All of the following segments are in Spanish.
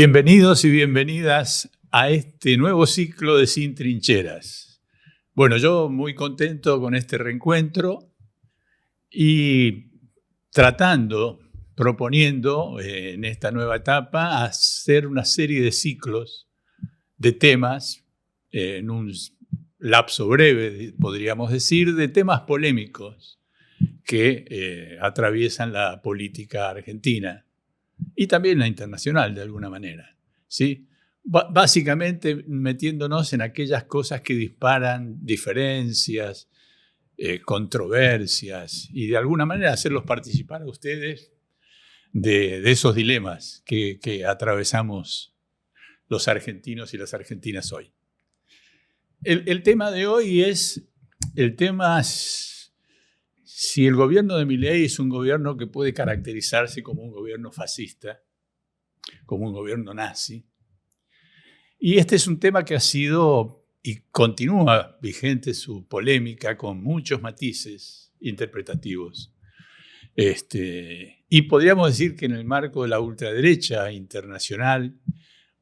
Bienvenidos y bienvenidas a este nuevo ciclo de Sin Trincheras. Bueno, yo muy contento con este reencuentro y proponiendo en esta nueva etapa hacer una serie de ciclos de temas en un lapso breve, podríamos decir, de temas polémicos que atraviesan la política argentina y también la internacional de alguna manera, ¿sí? Básicamente metiéndonos en aquellas cosas que disparan diferencias, controversias y de alguna manera hacerlos participar a ustedes de esos dilemas que atravesamos los argentinos y las argentinas hoy. El tema de hoy es el tema si el gobierno de Milei es un gobierno que puede caracterizarse como un gobierno fascista, como un gobierno nazi. Y este es un tema que ha sido y continúa vigente su polémica con muchos matices interpretativos. Y podríamos decir que en el marco de la ultraderecha internacional,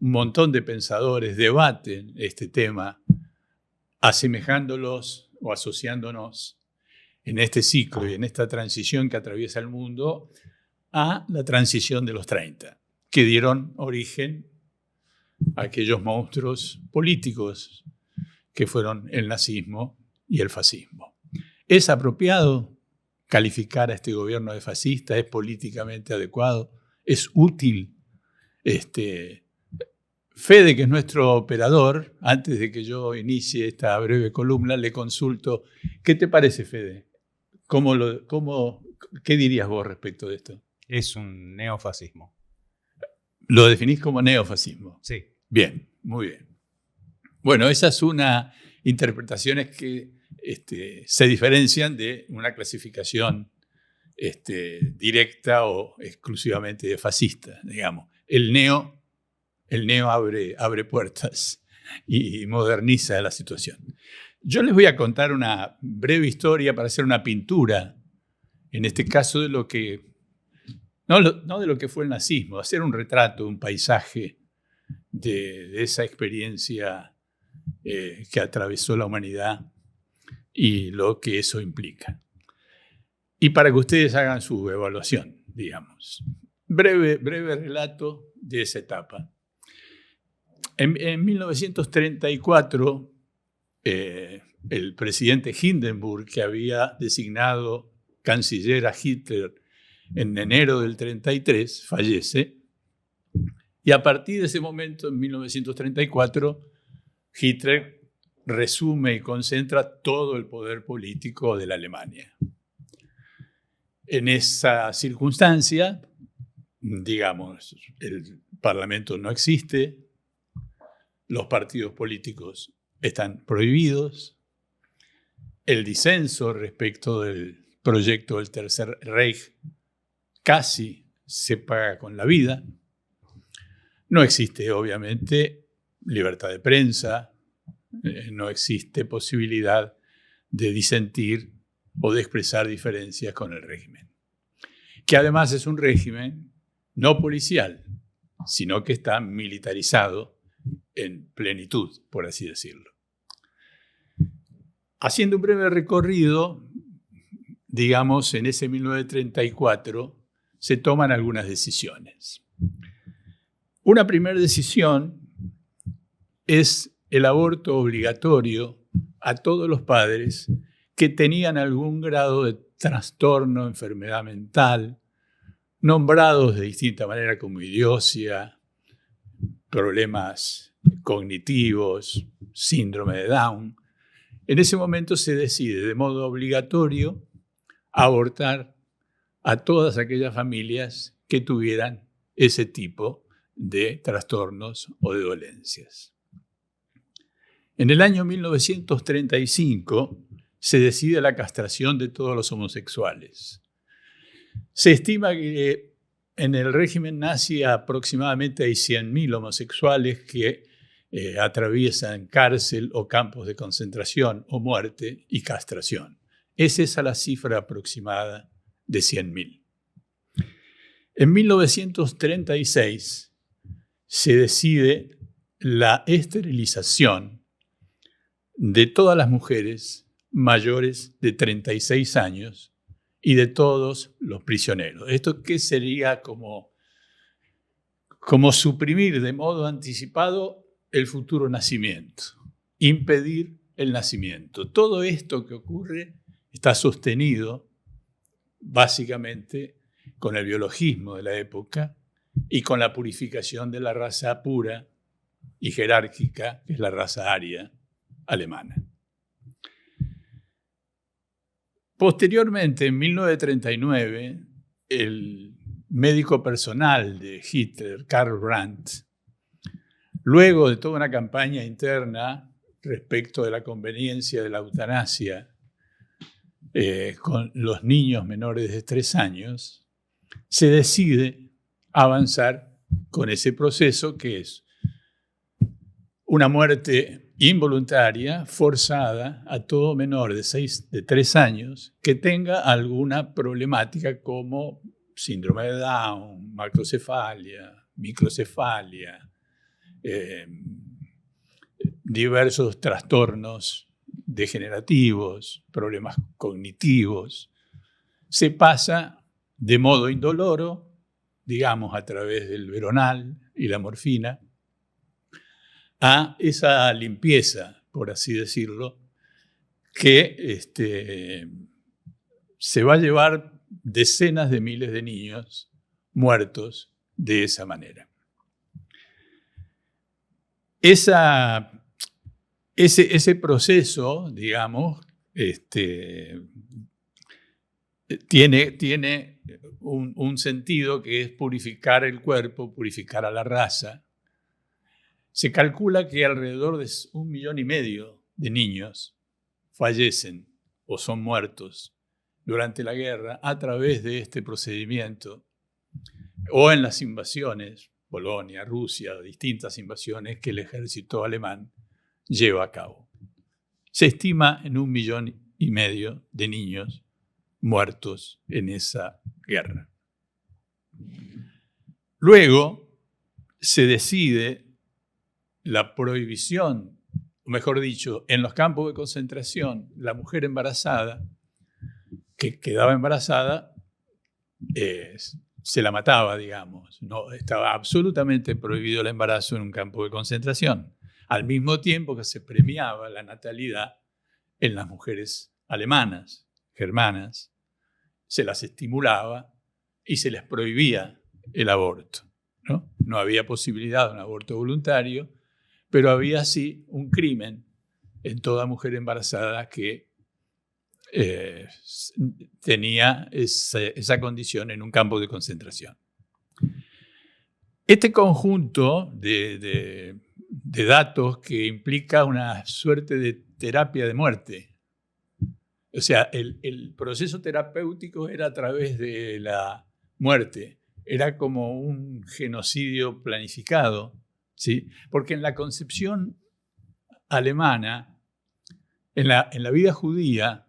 un montón de pensadores debaten este tema, asemejándolos o asociándonos en este ciclo y en esta transición que atraviesa el mundo a la transición de los 30, que dieron origen a aquellos monstruos políticos que fueron el nazismo y el fascismo. ¿Es apropiado calificar a este gobierno de fascista? ¿Es políticamente adecuado? ¿Es útil? Fede, que es nuestro operador, antes de que yo inicie esta breve columna, le consulto, ¿qué te parece, Fede? ¿Qué dirías vos respecto de esto? Es un neofascismo. ¿Lo definís como neofascismo? Sí. Bien, muy bien. Bueno, esa es una interpretaciones que se diferencian de una clasificación directa o exclusivamente de fascista, digamos. El neo abre puertas y moderniza la situación. Yo les voy a contar una breve historia para hacer una pintura, en este caso de lo que, no de lo que fue el nazismo, hacer un retrato, un paisaje de esa experiencia que atravesó la humanidad y lo que eso implica. Y para que ustedes hagan su evaluación, digamos. Breve relato de esa etapa. En 1934, el presidente Hindenburg, que había designado canciller a Hitler en enero del 33, fallece. Y a partir de ese momento, en 1934, Hitler resume y concentra todo el poder político de la Alemania. En esa circunstancia, digamos, el Parlamento no existe, los partidos políticos están prohibidos, el disenso respecto del proyecto del Tercer Reich casi se paga con la vida, no existe obviamente libertad de prensa, no existe posibilidad de disentir o de expresar diferencias con el régimen, que además es un régimen no policial, sino que está militarizado en plenitud, por así decirlo. Haciendo un breve recorrido, digamos, en ese 1934 se toman algunas decisiones. Una primera decisión es el aborto obligatorio a todos los padres que tenían algún grado de trastorno, enfermedad mental, nombrados de distinta manera como idiocia, problemas cognitivos, síndrome de Down. En ese momento se decide de modo obligatorio abortar a todas aquellas familias que tuvieran ese tipo de trastornos o de dolencias. En el año 1935 se decide la castración de todos los homosexuales. Se estima que en el régimen nazi aproximadamente hay 100.000 homosexuales que atraviesan cárcel o campos de concentración o muerte y castración. Es esa la cifra aproximada de 100.000. En 1936 se decide la esterilización de todas las mujeres mayores de 36 años y de todos los prisioneros. ¿Esto qué sería como suprimir de modo anticipado el futuro nacimiento? Impedir el nacimiento. Todo esto que ocurre está sostenido básicamente con el biologismo de la época y con la purificación de la raza pura y jerárquica, que es la raza aria alemana. Posteriormente, en 1939, el médico personal de Hitler, Karl Brandt, luego de toda una campaña interna respecto de la conveniencia de la eutanasia con los niños menores de 3 años, se decide avanzar con ese proceso que es una muerte involuntaria, forzada a todo menor de 3 años que tenga alguna problemática como síndrome de Down, macrocefalia, microcefalia, diversos trastornos degenerativos, problemas cognitivos. Se pasa de modo indoloro, digamos a través del Veronal y la morfina, a esa limpieza, por así decirlo, que se va a llevar decenas de miles de niños muertos de esa manera. Ese proceso, digamos, tiene un sentido que es purificar el cuerpo, purificar a la raza. Se calcula que alrededor de 1,5 millones de niños fallecen o son muertos durante la guerra a través de este procedimiento o en las invasiones, Polonia, Rusia, distintas invasiones que el ejército alemán lleva a cabo. Se estima en 1,5 millones de niños muertos en esa guerra. Luego se decide la prohibición, o mejor dicho, en los campos de concentración, la mujer embarazada, que quedaba embarazada, se la mataba, digamos. No, estaba absolutamente prohibido el embarazo en un campo de concentración, al mismo tiempo que se premiaba la natalidad en las mujeres alemanas, germanas, se las estimulaba y se les prohibía el aborto, ¿no? No había posibilidad de un aborto voluntario, pero había sí un crimen en toda mujer embarazada que tenía esa condición en un campo de concentración. Este conjunto de datos que implica una suerte de terapia de muerte, o sea, el proceso terapéutico era a través de la muerte, era como un genocidio planificado, ¿sí? Porque en la concepción alemana, en la vida judía,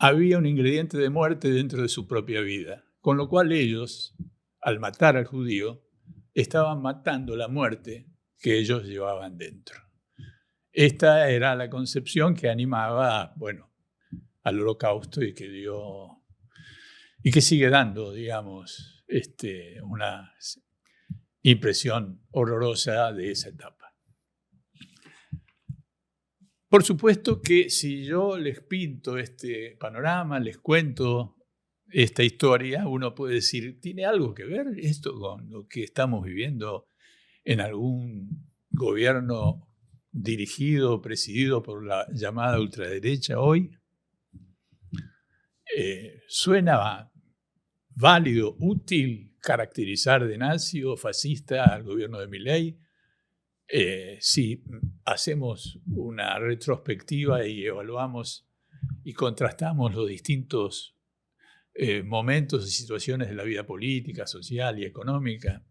había un ingrediente de muerte dentro de su propia vida, con lo cual ellos, al matar al judío, estaban matando la muerte que ellos llevaban dentro. Esta era la concepción que animaba, bueno, al holocausto y que sigue dando, digamos, una impresión horrorosa de esa etapa. Por supuesto que si yo les pinto este panorama, les cuento esta historia, uno puede decir, ¿tiene algo que ver esto con lo que estamos viviendo en algún gobierno dirigido o presidido por la llamada ultraderecha hoy? ¿Suena válido, útil caracterizar de nazi o fascista al gobierno de Milei? Si hacemos una retrospectiva y evaluamos y contrastamos los distintos momentos y situaciones de la vida política, social y económica,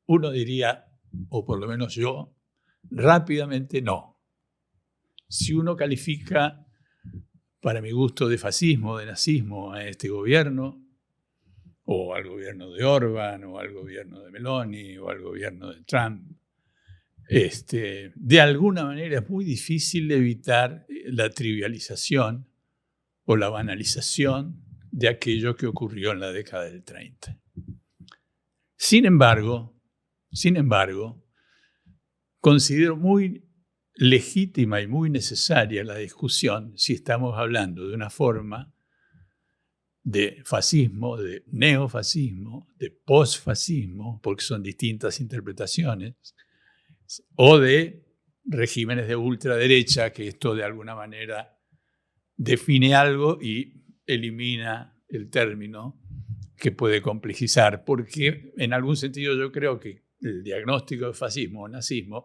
uno diría, o por lo menos yo, rápidamente no. Si uno califica, para mi gusto, de fascismo, de nazismo a este gobierno, o al gobierno de Orbán, o al gobierno de Meloni, o al gobierno de Trump. De alguna manera es muy difícil evitar la trivialización o la banalización de aquello que ocurrió en la década del 30. Sin embargo, considero muy legítima y muy necesaria la discusión si estamos hablando de una forma de fascismo, de neofascismo, de posfascismo, porque son distintas interpretaciones, o de regímenes de ultraderecha, que esto de alguna manera define algo y elimina el término que puede complejizar, porque en algún sentido yo creo que el diagnóstico de fascismo o nazismo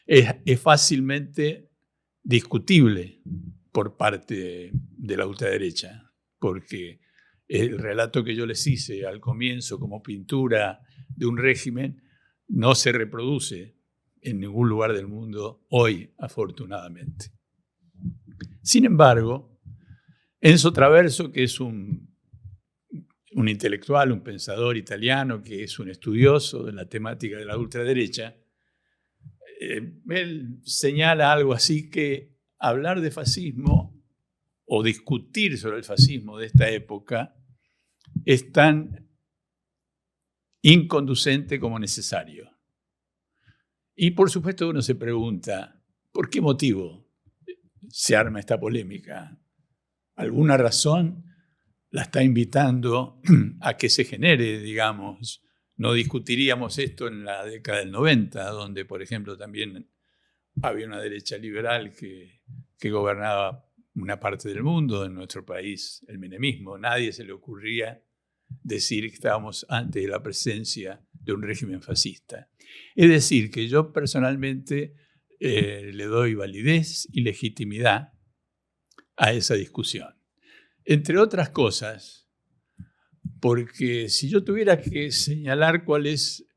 es fácilmente discutible por parte de la ultraderecha, porque el relato que yo les hice al comienzo como pintura de un régimen no se reproduce en ningún lugar del mundo hoy, afortunadamente. Sin embargo, Enzo Traverso, que es un intelectual, un pensador italiano, que es un estudioso de la temática de la ultraderecha, él señala algo así que hablar de fascismo o discutir sobre el fascismo de esta época es tan inconducente como necesario. Y por supuesto uno se pregunta, ¿por qué motivo se arma esta polémica? ¿Alguna razón la está invitando a que se genere, digamos? No discutiríamos esto en la década del 90, donde, por ejemplo, también había una derecha liberal que gobernaba una parte del mundo, en nuestro país, el menemismo. Nadie se le ocurría decir que estábamos ante la presencia de un régimen fascista. Es decir, que yo personalmente le doy validez y legitimidad a esa discusión. Entre otras cosas, porque si yo tuviera que señalar cuál es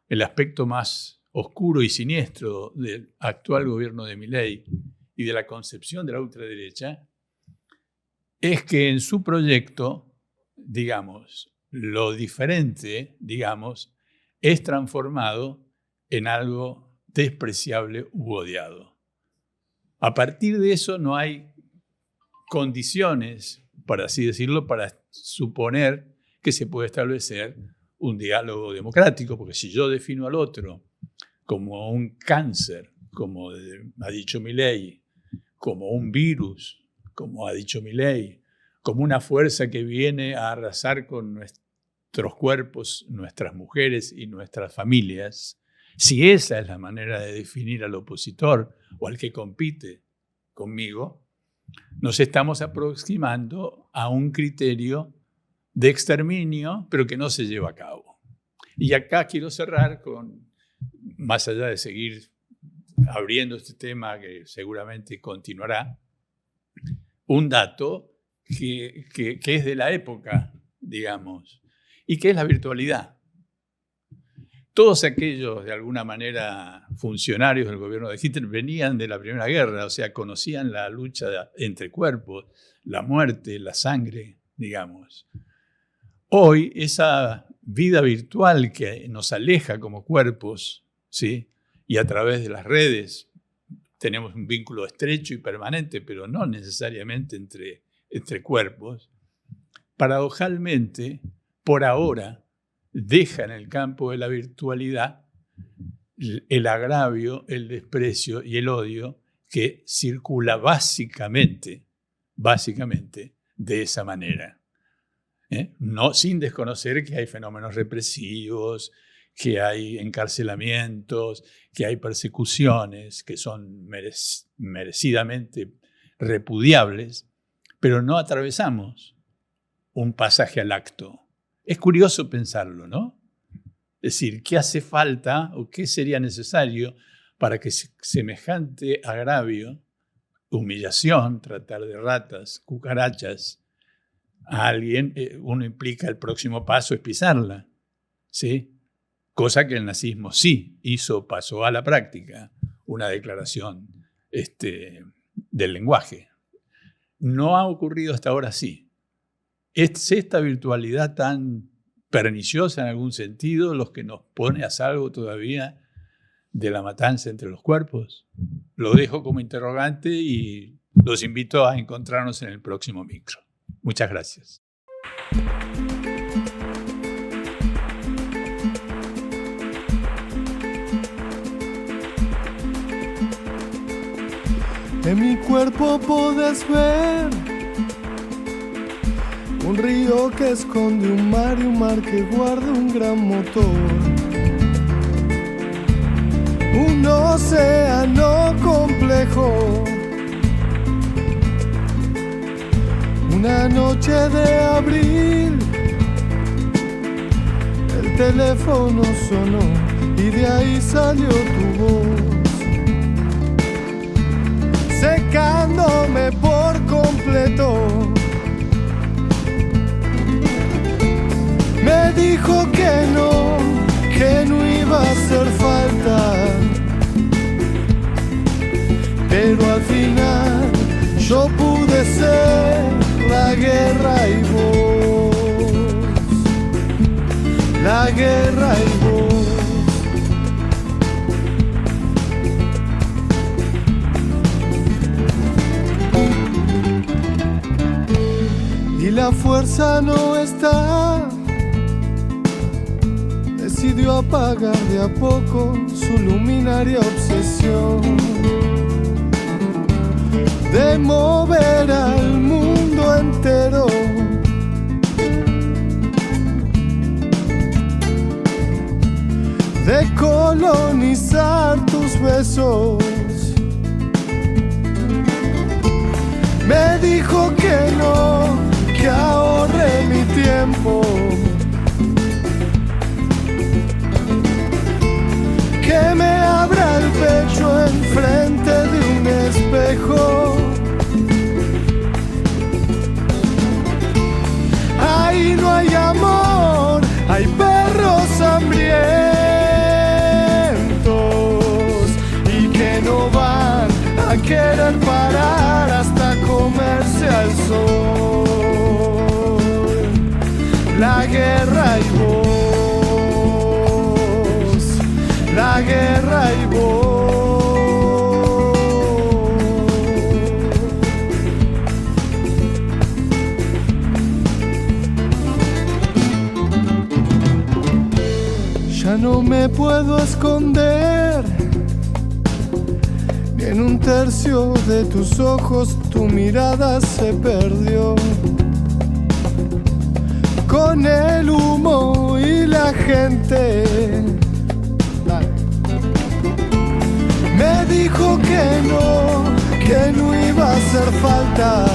el aspecto más oscuro y siniestro del actual gobierno de Milei y de la concepción de la ultraderecha, es que en su proyecto, digamos, lo diferente, digamos, es transformado en algo despreciable u odiado. A partir de eso no hay condiciones, por así decirlo, para suponer que se puede establecer un diálogo democrático, porque si yo defino al otro como un cáncer, como ha dicho Milei, como un virus, como ha dicho Milei, como una fuerza que viene a arrasar con nuestros cuerpos, nuestras mujeres y nuestras familias, si esa es la manera de definir al opositor o al que compite conmigo, nos estamos aproximando a un criterio de exterminio, pero que no se lleva a cabo. Y acá quiero cerrar con, más allá de seguir abriendo este tema que seguramente continuará, un dato que es de la época, digamos, y que es la virtualidad. Todos aquellos, de alguna manera, funcionarios del gobierno de Hitler venían de la Primera Guerra, o sea, conocían la lucha entre cuerpos, la muerte, la sangre, digamos. Hoy, esa vida virtual que nos aleja como cuerpos, ¿sí? Y a través de las redes tenemos un vínculo estrecho y permanente, pero no necesariamente entre cuerpos, paradojalmente, por ahora, deja en el campo de la virtualidad el agravio, el desprecio y el odio que circula básicamente de esa manera. No sin desconocer que hay fenómenos represivos, que hay encarcelamientos, que hay persecuciones que son merecidamente repudiables, pero no atravesamos un pasaje al acto. Es curioso pensarlo, ¿no? Es decir, ¿qué hace falta o qué sería necesario para que semejante agravio, humillación, tratar de ratas, cucarachas, a alguien, uno implica el próximo paso es pisarla, ¿sí? Cosa que el nazismo sí hizo, pasó a la práctica, una declaración del lenguaje. No ha ocurrido hasta ahora sí. ¿Es esta virtualidad tan perniciosa en algún sentido los que nos pone a salvo todavía de la matanza entre los cuerpos? Lo dejo como interrogante y los invito a encontrarnos en el próximo micro. Muchas gracias. En mi cuerpo podés ver un río que esconde un mar y un mar que guarda un gran motor. Un océano complejo. Una noche de abril, el teléfono sonó y de ahí salió tu voz, secándome por completo. Me dijo que no iba a hacer falta, pero al final yo pude ser la guerra y vos, la guerra y vos. Y la fuerza no está. Decidió apagar de a poco su luminaria obsesión de mover al mundo entero, de colonizar tus besos. Me dijo que no, que ahorre mi tiempo, que me abra el pecho enfrente de un espejo. Ahí no hay amor, hay perros hambrientos y que no van a querer parar hasta comerse al sol. La guerra y vos, la guerra y vos. Ya no me puedo esconder, ni en un tercio de tus ojos tu mirada se perdió. Con el humo y la gente. Me dijo que no iba a hacer falta,